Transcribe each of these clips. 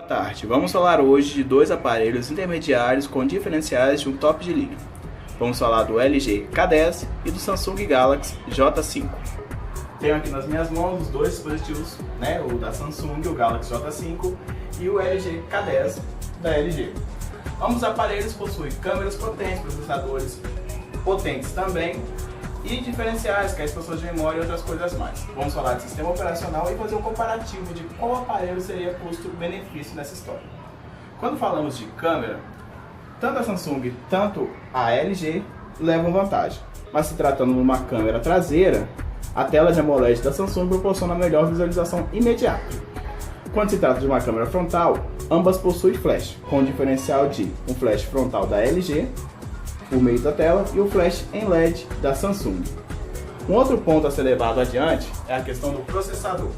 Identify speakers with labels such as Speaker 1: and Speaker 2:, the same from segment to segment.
Speaker 1: Boa tarde, vamos falar hoje de dois aparelhos intermediários com diferenciais de um top de linha. Vamos falar do LG K10 e do Samsung Galaxy J5. Tenho aqui nas minhas mãos os dois dispositivos, o da Samsung, o Galaxy J5 e o LG K10 da LG. Ambos aparelhos possuem câmeras potentes, processadores potentes também e diferenciais, que é a expansão de memória e outras coisas mais. Vamos falar de sistema operacional e fazer um comparativo de qual aparelho seria custo-benefício nessa história. Quando falamos de câmera, tanto a Samsung tanto a LG levam vantagem, mas se tratando de uma câmera traseira, a tela de AMOLED da Samsung proporciona melhor visualização imediata. Quando se trata de uma câmera frontal, ambas possuem flash, com o diferencial de um flash frontal da LG por meio da tela e o flash em LED da Samsung. Um outro ponto a ser levado adiante é a questão do processador.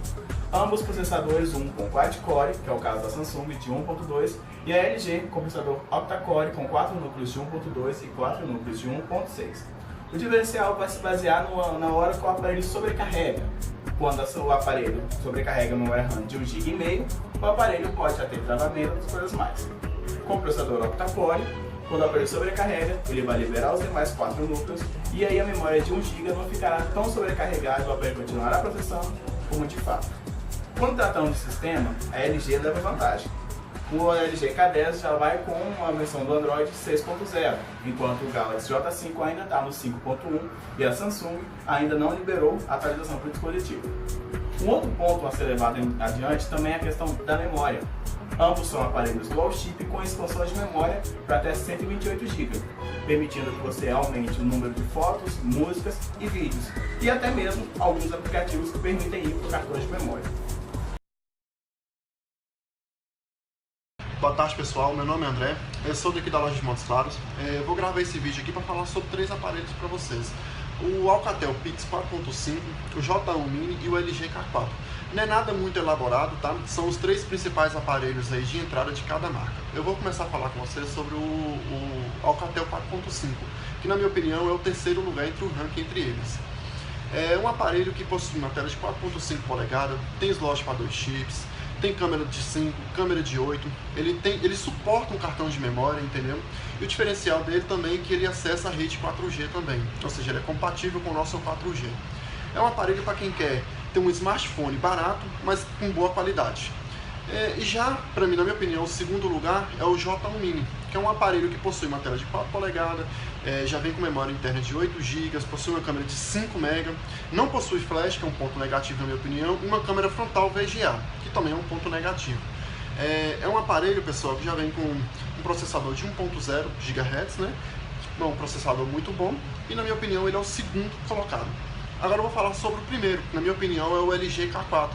Speaker 1: Ambos processadores, um com quad-core, que é o caso da Samsung, de 1.2, e a LG com processador octa-core com 4 núcleos de 1.2 e 4 núcleos de 1.6. O diferencial vai se basear na hora que o aparelho sobrecarrega. Quando o aparelho sobrecarrega uma memória RAM de 1,5 GB, o aparelho pode já ter travamento e outras coisas mais. Com o processador octa-core, quando o aparelho sobrecarrega, ele vai liberar os demais 4 núcleos e aí a memória de 1 GB não ficará tão sobrecarregada e o aparelho continuará processando como de fato. Quando tratamos de sistema, a LG leva vantagem. O LG K10 já vai com a versão do Android 6.0, enquanto o Galaxy J5 ainda está no 5.1 e a Samsung ainda não liberou a atualização para o dispositivo. Um outro ponto a ser levado adiante também é a questão da memória. Ambos são aparelhos dual chip com expansão de memória para até 128 GB, permitindo que você aumente o número de fotos, músicas e vídeos, e até mesmo alguns aplicativos que permitem ir por cartões de memória.
Speaker 2: Boa tarde pessoal, meu nome é André, eu sou daqui da loja de Montes Claros. Eu vou gravar esse vídeo aqui para falar sobre 3 aparelhos para vocês. O Alcatel Pix 4.5, o J1 Mini e o LG K4. Não é nada muito elaborado, tá? São os 3 principais aparelhos aí de entrada de cada marca. Eu vou começar a falar com vocês sobre o Alcatel 4.5, que na minha opinião é o terceiro lugar entre o ranking entre eles. É um aparelho que possui uma tela de 4.5 polegadas, tem slot para 2 chips, tem câmera de 5, câmera de 8, ele suporta um cartão de memória, entendeu? E o diferencial dele também é que ele acessa a rede 4G também, ou seja, ele é compatível com o nosso 4G. É um aparelho para quem quer ter um smartphone barato, mas com boa qualidade. E já, para mim, na minha opinião, o segundo lugar é o J1 Mini, que é um aparelho que possui uma tela de 4 polegadas, já vem com memória interna de 8 GB, possui uma câmera de 5 MB, não possui flash, que é um ponto negativo na minha opinião, e uma câmera frontal VGA, que também é um ponto negativo. É um aparelho, pessoal, que já vem com um processador de 1.0 GHz, né? É um processador muito bom, e na minha opinião ele é o segundo colocado. Agora eu vou falar sobre o primeiro, que na minha opinião é o LG K4.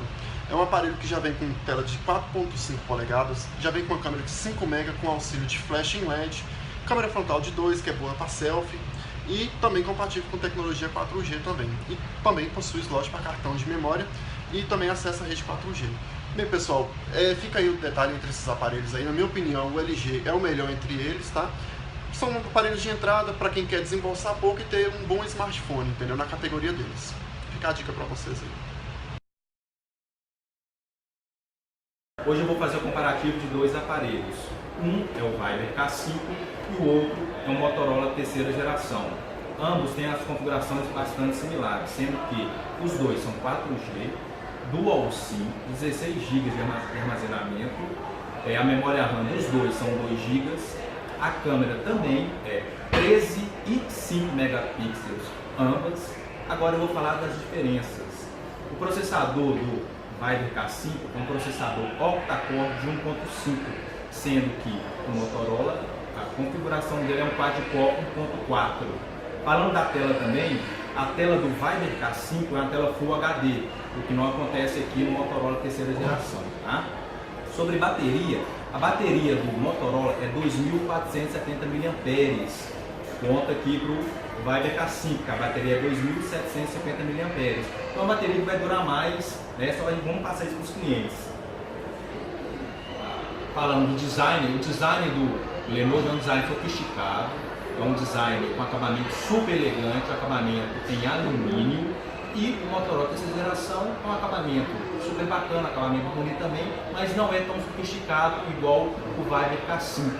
Speaker 2: É um aparelho que já vem com tela de 4.5 polegadas, já vem com uma câmera de 5 MB com auxílio de flash em LED, câmera frontal de 2, que é boa para selfie, e também compatível com tecnologia 4G também. E também possui slot para cartão de memória e também acessa a rede 4G. Bem pessoal, fica aí o detalhe entre esses aparelhos aí. Na minha opinião, o LG é o melhor entre eles, tá? São aparelhos de entrada para quem quer desembolsar pouco e ter um bom smartphone, entendeu? Na categoria deles. Fica a dica para vocês aí.
Speaker 3: Hoje eu vou fazer o comparativo de 2 aparelhos. Um é o Viber K5 e o outro é o Motorola terceira geração. Ambos têm as configurações bastante similares, sendo que os dois são 4G, Dual SIM, 16 GB de armazenamento, a memória RAM dos dois são 2 GB, a câmera também é 13 e 5 megapixels ambas. Agora eu vou falar das diferenças. O processador do Viber K5 é um processador octa-core de 1.5, sendo que o Motorola, a configuração dele é um quad-core 1.4. Falando da tela também, a tela do Viber K5 é uma tela Full HD, o que não acontece aqui no Motorola terceira geração. Tá? Sobre bateria, a bateria do Motorola é 2.470 mAh, conta aqui para o Viber K5, que a bateria é 2.750 mAh. Então a bateria que vai durar mais, né? Só vamos passar isso para os clientes. Falando do design, o design do Lenovo é um design sofisticado, é um design com acabamento super elegante, acabamento em alumínio E o Motorola terceira geração é um acabamento super bacana, acabamento bonito também, mas não é tão sofisticado igual o Viber K5.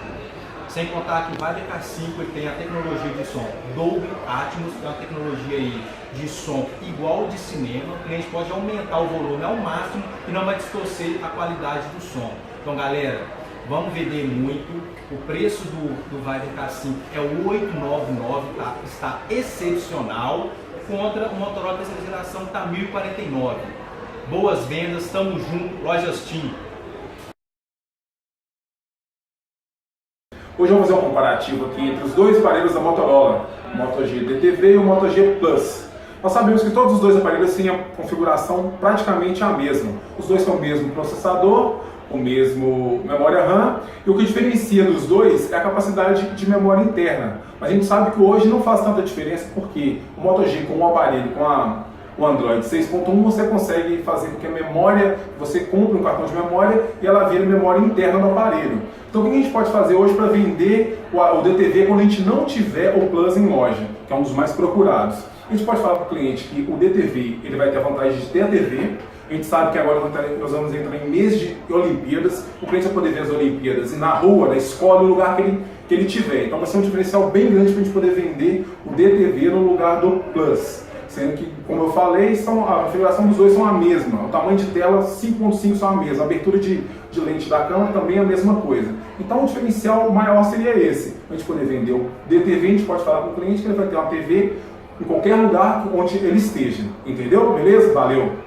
Speaker 3: Sem contar que o Viber K5 ele tem a tecnologia de som Dolby Atmos, que é uma tecnologia aí de som igual de cinema. O cliente pode aumentar o volume ao máximo e não vai distorcer a qualidade do som. Então, galera, vamos vender muito. O preço do Viber K5 é o 899, tá? Está excepcional, contra o Motorola terceira geração que está 1049. Boas vendas, estamos juntos, Lojas TIM.
Speaker 4: Hoje eu vou fazer um comparativo aqui entre os dois aparelhos da Motorola, o Moto G DTV e o Moto G Plus. Nós sabemos que todos os dois aparelhos têm a configuração praticamente a mesma. Os dois têm o mesmo processador, o mesmo memória RAM, e o que diferencia dos dois é a capacidade de memória interna. Mas a gente sabe que hoje não faz tanta diferença porque o Moto G com o aparelho, com o Android 6.1, você consegue fazer com que a memória, você compre um cartão de memória e ela vira memória interna do aparelho. Então o que a gente pode fazer hoje para vender o DTV quando a gente não tiver o Plus em loja, que é um dos mais procurados? A gente pode falar para o cliente que o DTV ele vai ter a vantagem de ter a TV. A gente sabe que agora nós vamos entrar em mês de Olimpíadas, o cliente vai poder ver as Olimpíadas na rua, na escola, no lugar que ele tiver. Então vai ser um diferencial bem grande para a gente poder vender o DTV no lugar do Plus. Sendo que, como eu falei, a configuração dos dois são a mesma, o tamanho de tela 5.5 são a mesma, a abertura de lente da câmera também é a mesma coisa. Então o diferencial maior seria esse, a gente poder vender o DTV, a gente pode falar com o cliente que ele vai ter uma TV em qualquer lugar onde ele esteja, entendeu? Beleza? Valeu!